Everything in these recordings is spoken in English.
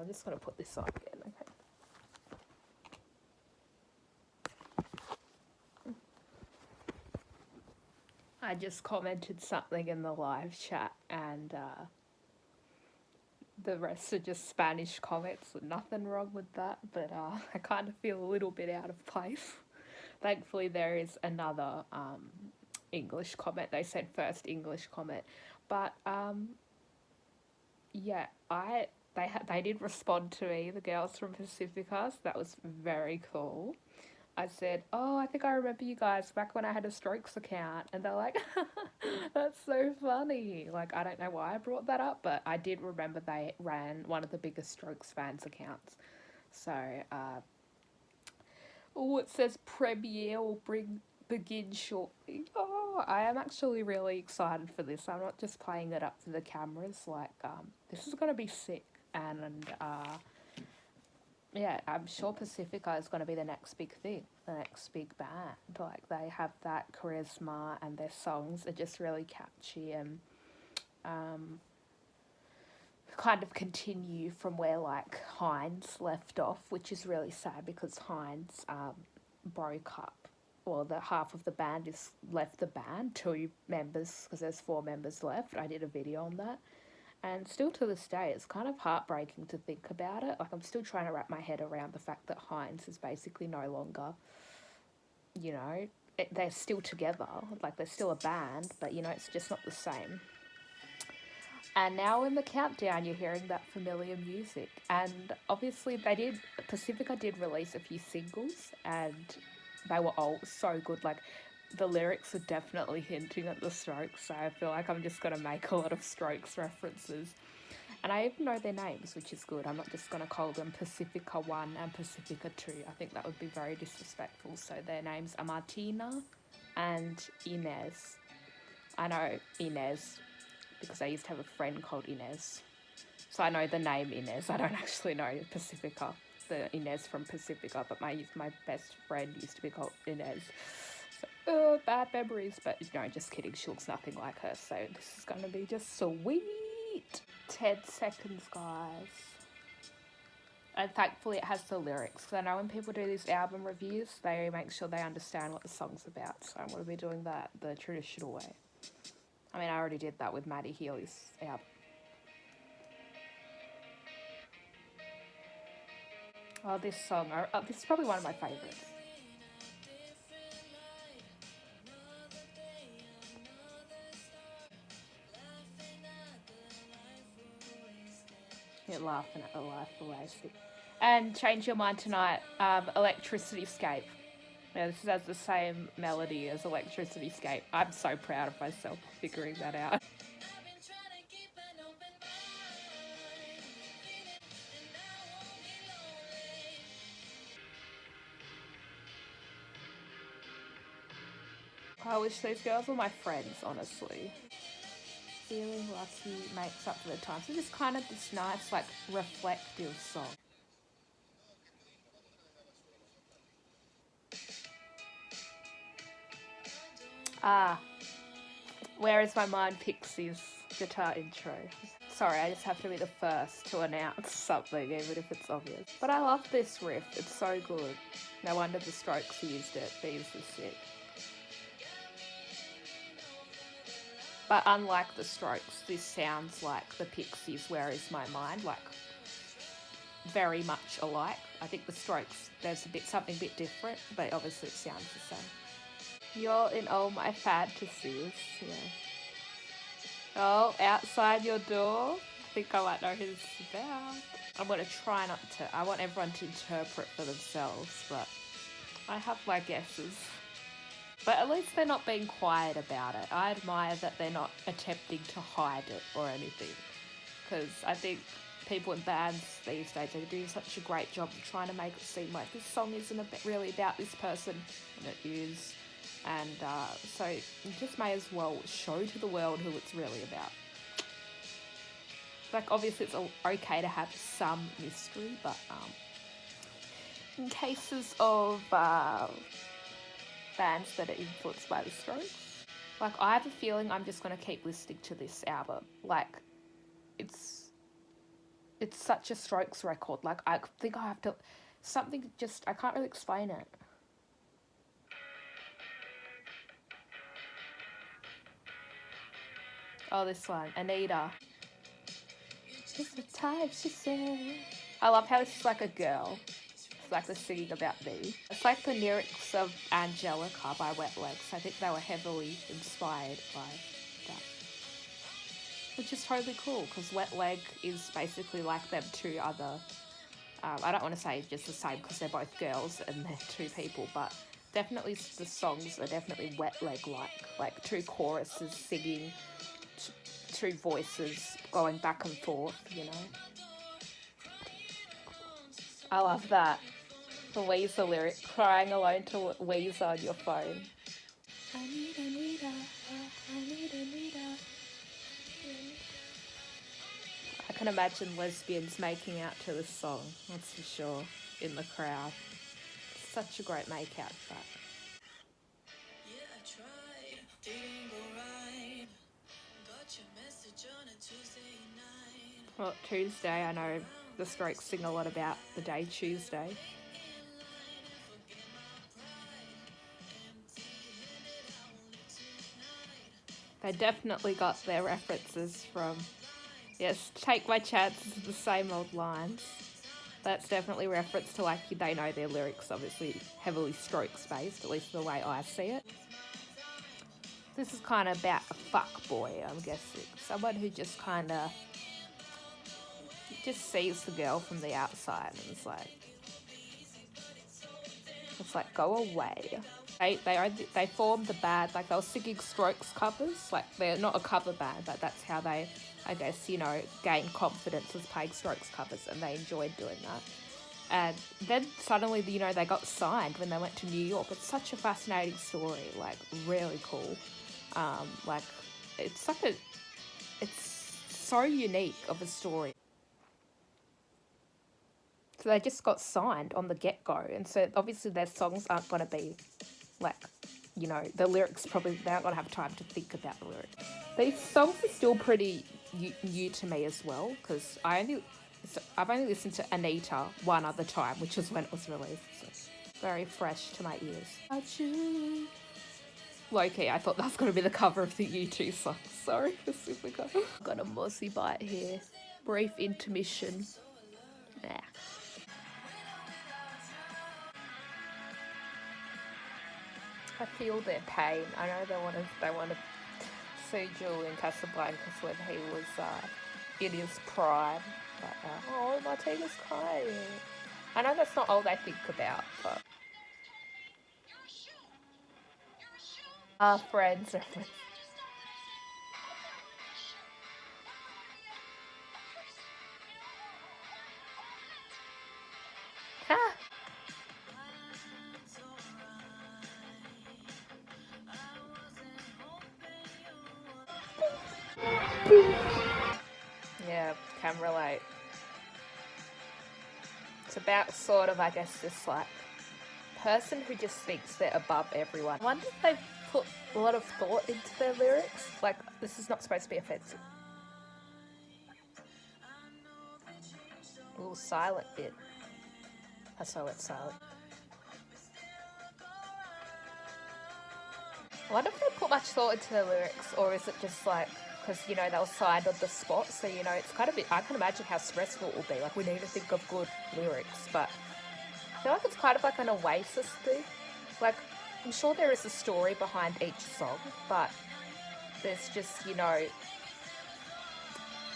I'm just going to put this on again, okay? I just commented something in the live chat and the rest are just Spanish comments. Nothing wrong with that, but I kind of feel a little bit out of place. Thankfully, there is another English comment. They said first English comment, but yeah, they did respond to me, the girls from Pacifica'S. That was very cool. I said, oh, I think I remember you guys back when I had a Strokes account. And they're like, that's so funny. Like, I don't know why I brought that up, but I did remember they ran one of the biggest Strokes fans accounts. So, it says premiere will begin shortly. Oh, I am actually really excited for this. I'm not just playing it up for the cameras. Like, this is going to be sick. And, yeah, I'm sure Pacifica is going to be the next big thing, the next big band. Like, they have that charisma and their songs are just really catchy and kind of continue from where, like, Hines left off, which is really sad because Hines broke up. Well, the half of the band is left the band, 2 members, because there's 4 members left. I did a video on that. And still to this day, it's kind of heartbreaking to think about it. Like, I'm still trying to wrap my head around the fact that Hines is basically no longer, you know, they're still together. Like, they're still a band, but, you know, it's just not the same. And now in the countdown, you're hearing that familiar music. And obviously Pacifica did release a few singles, and they were all so good. Like, the lyrics are definitely hinting at the Strokes, so I feel like I'm just going to make a lot of Strokes references. And I even know their names, which is good. I'm not just going to call them Pacifica 1 and Pacifica 2. I think that would be very disrespectful. So their names are Martina and Ines. I know Ines because I used to have a friend called Ines. So I know the name Ines. I don't actually know Pacifica, the Ines from Pacifica, but my best friend used to be called Ines. So, bad memories, but no, just kidding. She looks nothing like her, so this is going to be just sweet. 10 seconds, guys. And thankfully it has the lyrics, because I know when people do these album reviews, they make sure they understand what the song's about, so I'm going to be doing that the traditional way. I mean, I already did that with Maddie Healy's album. Oh, this song, this is probably one of my favourites. You're laughing at the life away. And Change Your Mind Tonight, Electricity Scape. Yeah, this has the same melody as Electricity Scape. I'm so proud of myself for figuring that out. I wish these girls were my friends, honestly. Feeling lucky makes up for the time. So just kind of this nice, like, reflective song. Where is My Mind Pixies guitar intro. Sorry, I just have to be the first to announce something, even if it's obvious. But I love this riff, it's so good. No wonder the Strokes used it, these are sick. But unlike the Strokes, this sounds like the Pixies, Where Is My Mind, like very much alike. I think the Strokes, there's something a bit different, but obviously it sounds the same. You're in all my fantasies, yeah. Oh, outside your door? I think I might know who this is about. I'm going to try not to, I want everyone to interpret for themselves, but I have my guesses. But at least they're not being quiet about it. I admire that they're not attempting to hide it or anything. Because I think people in bands these days, they do such a great job of trying to make it seem like this song isn't really about this person, and it is. And so you just may as well show to the world who it's really about. Like, obviously it's okay to have some mystery, but in cases of bands that are influenced by the Strokes, like, I have a feeling I'm just going to keep listening to this album. Like, it's It's such a Strokes record. Like, I think I have to, something just, I can't really explain it. Oh, this one, Anita. It's the type she said. I love how it's like a girl. It's like the singing about me. It's like the lyrics of Angelica by Wet Legs. I think they were heavily inspired by that. Which is totally cool, because Wet Leg is basically like them two other... I don't want to say just the same because they're both girls and they're two people, but definitely the songs are definitely Wet Leg-like. Like two choruses singing, two voices going back and forth, you know. I love that. The Weezer lyric, crying alone to Weezer on your phone. I need Anita, I need Anita. I can imagine lesbians making out to this song, that's for sure, in the crowd. Such a great make-out track. Yeah, I tried, didn't go right. Got your message on a Tuesday night. Well, Tuesday, I know the Strokes sing a lot about the day Tuesday. They definitely got their references from, yes, Take My Chances, the same old lines. That's definitely reference to, like, they know their lyrics, obviously heavily Strokes based, at least the way I see it. This is kind of about a fuck boy, I'm guessing. Someone who just kind of just sees the girl from the outside and it's like, go away. They formed the band, like they were singing Strokes covers, like they're not a cover band, but that's how they, I guess, you know, gained confidence as playing Strokes covers, and they enjoyed doing that. And then suddenly, you know, they got signed when they went to New York. It's such a fascinating story, like really cool. Like it's so unique of a story. So they just got signed on the get-go, and so obviously their songs aren't going to be like, you know, the lyrics probably, they aren't going to have time to think about the lyrics. These songs are still pretty new to me as well, because I've only listened to Anita one other time, which is when it was released. So very fresh to my ears. Low-key, I thought that was going to be the cover of the U2 song. Sorry for Pacifica. Got a mossy bite here. Brief intermission. Nah. I feel their pain. I know they want to see Julian Casablancas when he was in his prime. But, oh, Martina's crying. I know that's not all they think about, but... Friends reference. Ha! Yeah, can relate. It's about sort of, I guess, this like person who just thinks they're above everyone. I wonder if they've put a lot of thought into their lyrics. Like, this is not supposed to be offensive. A little silent bit. That's why I went silent. I wonder if they put much thought into their lyrics, or is it just like, because, you know, they were signed on the spot, so, you know, it's kind of, I can imagine how stressful it will be. Like, we need to think of good lyrics, but I feel like it's kind of like an Oasis thing. Like, I'm sure there is a story behind each song, but there's just, you know,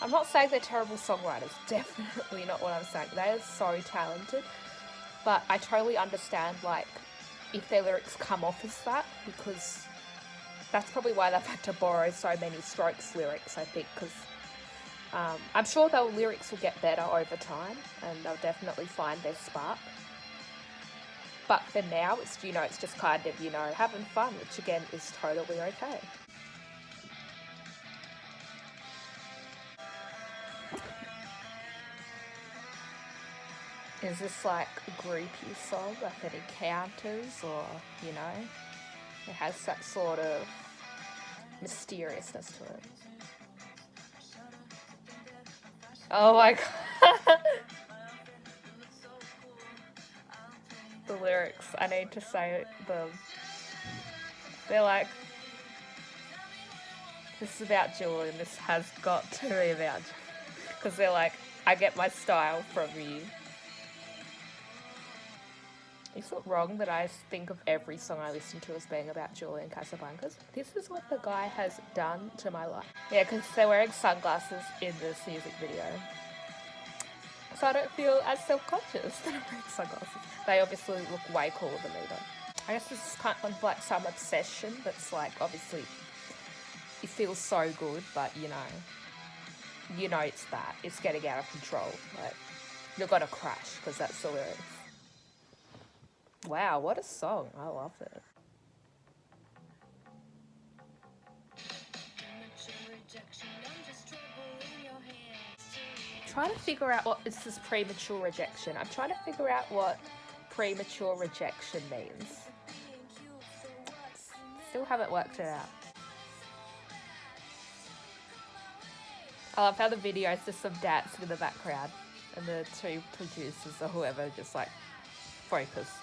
I'm not saying they're terrible songwriters, definitely not what I'm saying. They are so talented, but I totally understand, like, if their lyrics come off as that, because that's probably why they've had to borrow so many Strokes lyrics, I think, because I'm sure their lyrics will get better over time, and they'll definitely find their spark. But for now, it's, you know, it's just kind of, you know, having fun, which again is totally okay. Is this like a groupie song, like it encounters, or, you know, it has that sort of mysteriousness to it? Oh my god, The lyrics, I need to say them. They're like, this is about Julian, this has got to be about Julian. Because they're like, I get my style from you. Is it wrong that I think of every song I listen to as being about Julian Casablancas? This is what the guy has done to my life. Yeah, because they're wearing sunglasses in this music video. So I don't feel as self-conscious that I'm wearing sunglasses. They obviously look way cooler than me though. I guess this is kind of like some obsession that's like, obviously, it feels so good, but you know it's that. It's getting out of control. Like, you're gonna crash, because that's the lyrics. Wow, what a song. I love it. Trying to figure out what this is premature rejection. I'm trying to figure out what premature rejection means. Still haven't worked it out. I love how the video is just some dancing in the background and the two producers or whoever just like focused.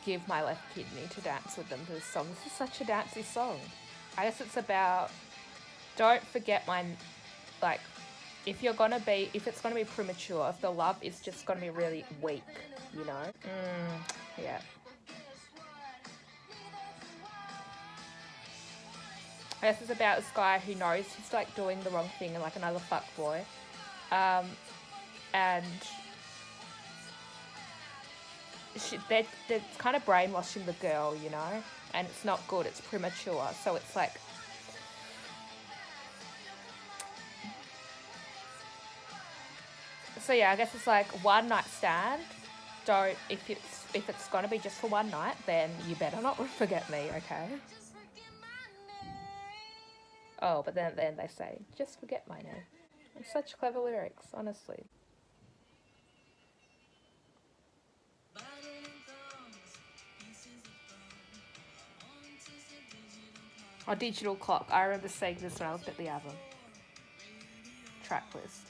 Give my left kidney to dance with them to this song. This is such a dancey song. I guess it's about, don't forget my, like, if it's gonna be premature, if the love is just gonna be really weak, you know? Yeah. I guess it's about this guy who knows he's like doing the wrong thing and like another fuckboy. And they're kind of brainwashing the girl, you know? And it's not good, it's premature. So it's like, so yeah, I guess it's like one night stand. Don't, if it's gonna be just for one night, then you better not forget me, okay? Oh, but then they say, just forget my name. It's such clever lyrics, honestly. Oh, Digital Clock. I remember seeing this when I looked at the album track list.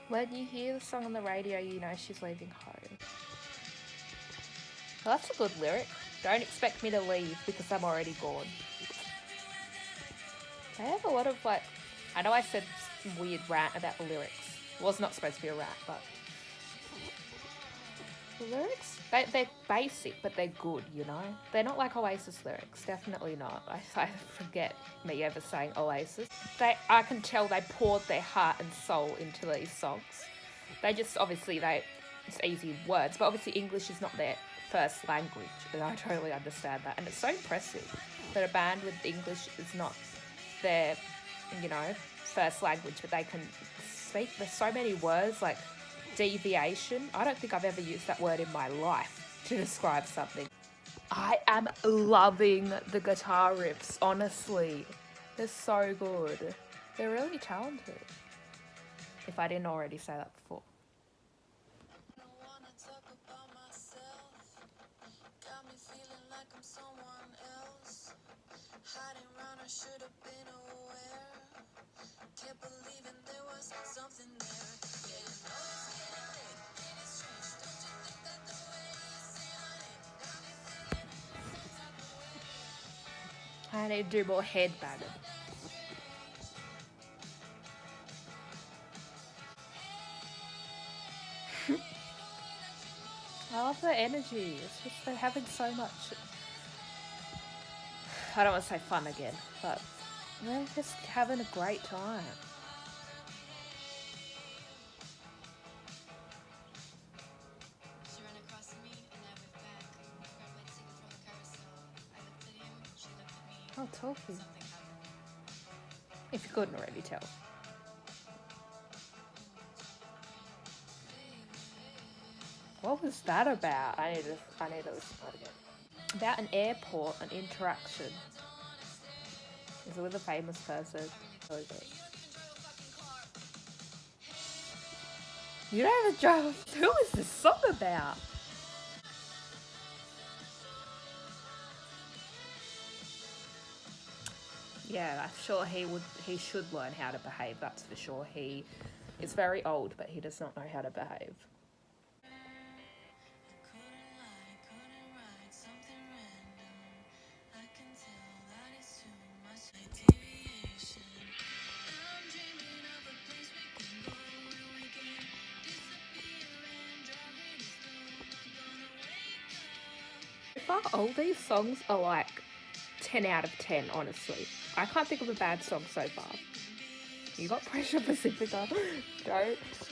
When you hear the song on the radio, you know she's leaving home. Well, that's a good lyric. Don't expect me to leave because I'm already gone. They have a lot of like, I know I said some weird rant about the lyrics. Well, it's not supposed to be a rant, but the lyrics, they're basic, but they're good, you know? They're not like Oasis lyrics, definitely not. I forget me ever saying Oasis. I can tell they poured their heart and soul into these songs. They just, obviously, it's easy words, but obviously English is not their first language, and I totally understand that. And it's so impressive that a band with English is not their, you know, first language, but they can speak. There's so many words, like deviation. I don't think I've ever used that word in my life to describe something. I am loving the guitar riffs, honestly. They're so good. They're really talented. If I didn't already say that before. I need to do more head banging. I love their energy. It's just they're having so much. I don't want to say fun again, but they're just having a great time. Oh, talking. If you couldn't already tell. What was that about? I need to listen to that again. About an airport, an interaction. Is it with a famous person? Really good. You don't even drive. Who is this song about? Yeah, I'm sure he should learn how to behave, that's for sure. He is very old, but he does not know how to behave. So far, all these songs are like 10 out of 10, honestly. I can't think of a bad song so far. You got pressure, Pacifica.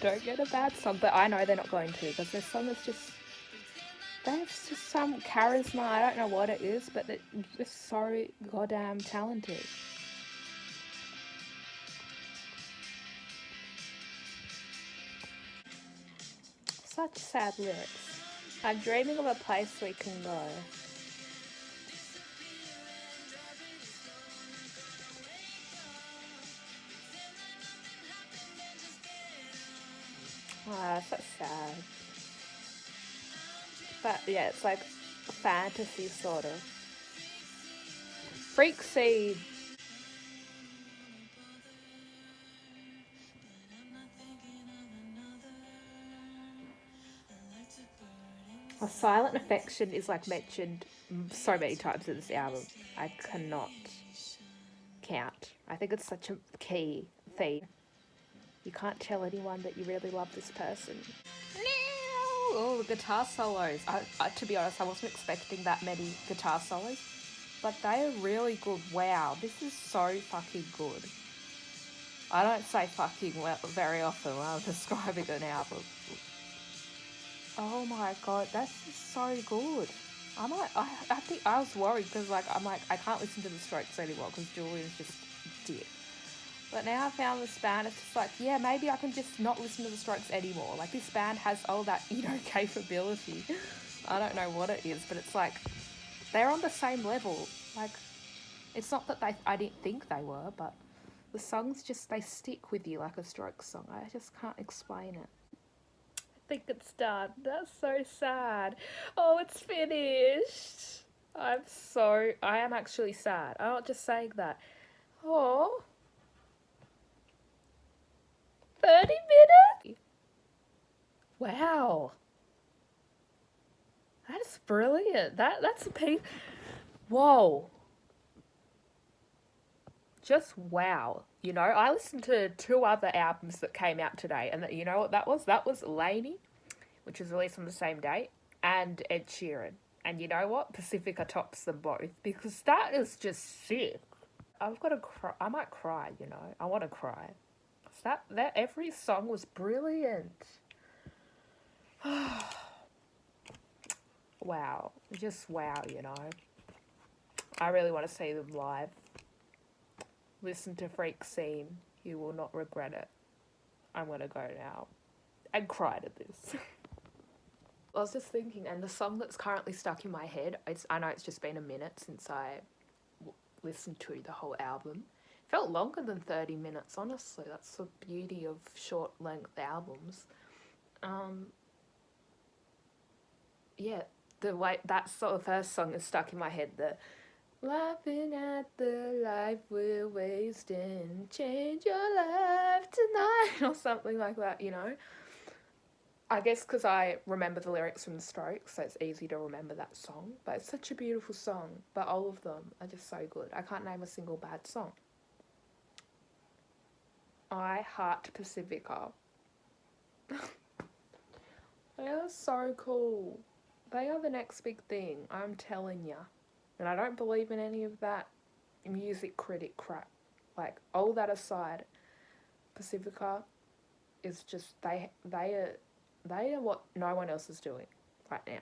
don't get a bad song, but I know they're not going to because their song is just, they have just some charisma. I don't know what it is, but they're just so goddamn talented. Such sad lyrics. I'm dreaming of a place we can go. Ah, that's sad. But yeah, it's like a fantasy sort of. Freak Seed. A silent affection is like mentioned so many times in this album. I cannot count. I think it's such a key theme. You can't tell anyone that you really love this person. Oh, the guitar solos. To be honest, I wasn't expecting that many guitar solos, but they are really good. Wow, this is so fucking good. I don't say fucking very often when I'm describing an album. Oh my god, that's just so good. I think I was worried because I'm like I can't listen to the Strokes anymore because Julian's just dick. But now I found this band, it's just like, yeah, maybe I can just not listen to the Strokes anymore. Like this band has all that, capability. I don't know what it is, but it's like they're on the same level. Like it's not that I didn't think they were, but the songs just they stick with you like a Strokes song. I just can't explain it. I think it's done. That's so sad. Oh, it's finished. I am actually sad. I'm not just saying that. Oh, 30 minutes? Wow. That's brilliant. That's a piece. Whoa. Just wow. I listened to two other albums that came out today, and you know what that was? That was Laney, which was released on the same date, and Ed Sheeran. And you know what? Pacifica tops them both because that is just sick. I've got to cry. I might cry. I want to cry. That every song was brilliant. Wow, just wow. I really want to see them live. Listen to Freak Scene. You will not regret it. I'm going to go now and cry to this. I was just thinking, and the song that's currently stuck in my head, I know it's just been a minute since I listened to the whole album. It felt longer than 30 minutes, honestly. That's the beauty of short-length albums. Yeah, the way the first song is stuck in my head. The laughing at the life we're wasting, change your life tonight, or something like that. I guess because I remember the lyrics from the Strokes, so it's easy to remember that song. But it's such a beautiful song. But all of them are just so good. I can't name a single bad song. I heart Pacifica. They are so cool. They are the next big thing, I'm telling ya. And I don't believe in any of that music critic crap. Like, all that aside, Pacifica is just, they are what no one else is doing right now.